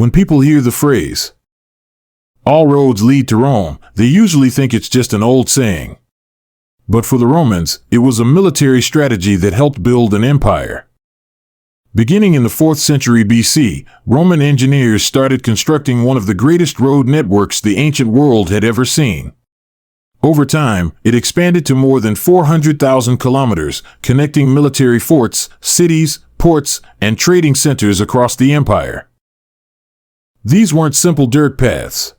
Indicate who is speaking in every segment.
Speaker 1: When people hear the phrase, "all roads lead to Rome," they usually think it's just an old saying. But for the Romans, it was a military strategy that helped build an empire. Beginning in the 4th century BC, Roman engineers started constructing one of the greatest road networks the ancient world had ever seen. Over time, it expanded to more than 400,000 kilometers, connecting military forts, cities, ports, and trading centers across the empire. These weren't simple dirt paths.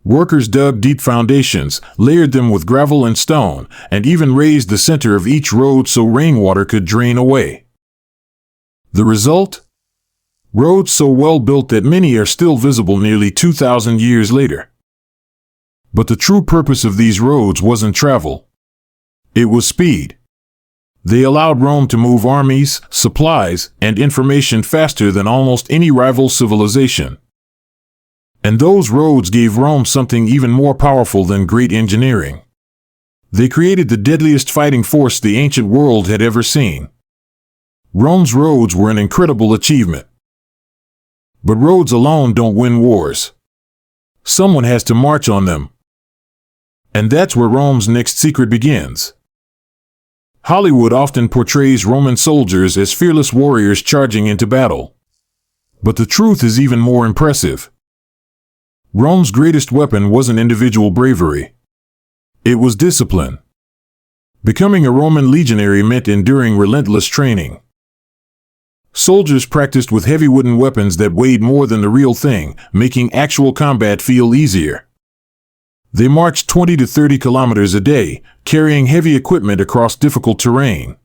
Speaker 1: Workers dug deep foundations, layered them with gravel and stone, and even raised the center of each road so rainwater could drain away. The result? Roads so well built that many are still visible nearly 2,000 years later. But the true purpose of these roads wasn't travel. It was speed. They allowed Rome to move armies, supplies, and information faster than almost any rival civilization. And those roads gave Rome something even more powerful than great engineering. They created the deadliest fighting force the ancient world had ever seen. Rome's roads were an incredible achievement. But roads alone don't win wars. Someone has to march on them. And that's where Rome's next secret begins. Hollywood often portrays Roman soldiers as fearless warriors charging into battle. But the truth is even more impressive. Rome's greatest weapon wasn't individual bravery. It was discipline. Becoming a Roman legionary meant enduring relentless training. Soldiers practiced with heavy wooden weapons that weighed more than the real thing, making actual combat feel easier. They marched 20 to 30 kilometers a day, carrying heavy equipment across difficult terrain.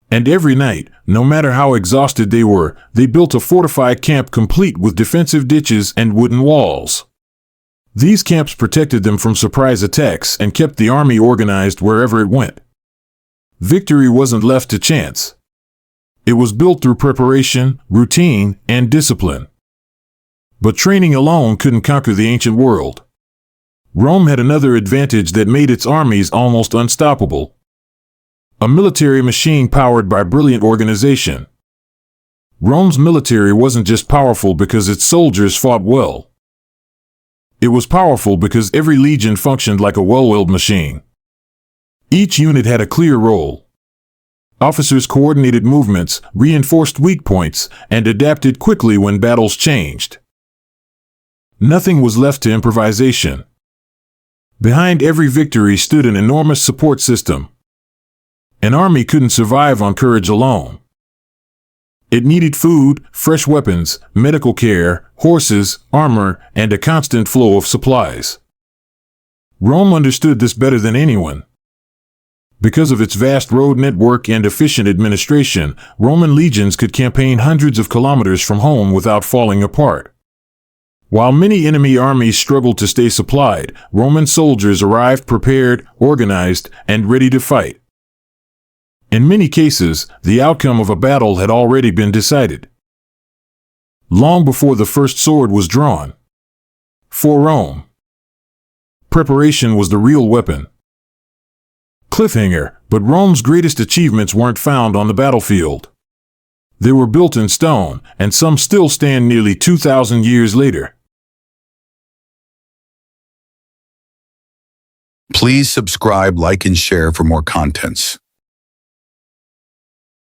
Speaker 1: And every night, no matter how exhausted they were, they built a fortified camp complete with defensive ditches and wooden walls. These camps protected them from surprise attacks and kept the army organized wherever it went. Victory wasn't left to chance. It was built through preparation, routine, and discipline. But training alone couldn't conquer the ancient world. Rome had another advantage that made its armies almost unstoppable. A military machine powered by brilliant organization. Rome's military wasn't just powerful because its soldiers fought well. It was powerful because every legion functioned like a well-oiled machine. Each unit had a clear role. Officers coordinated movements, reinforced weak points, and adapted quickly when battles changed. Nothing was left to improvisation. Behind every victory stood an enormous support system. An army couldn't survive on courage alone. It needed food, fresh weapons, medical care, horses, armor, and a constant flow of supplies. Rome understood this better than anyone. Because of its vast road network and efficient administration, Roman legions could campaign hundreds of kilometers from home without falling apart. While many enemy armies struggled to stay supplied, Roman soldiers arrived prepared, organized, and ready to fight. In many cases, the outcome of a battle had already been decided. Long before the first sword was drawn. For Rome, preparation was the real weapon. Cliffhanger, but Rome's greatest achievements weren't found on the battlefield. They were built in stone, and some still stand nearly 2,000 years later.
Speaker 2: Please subscribe, like, and share for more contents.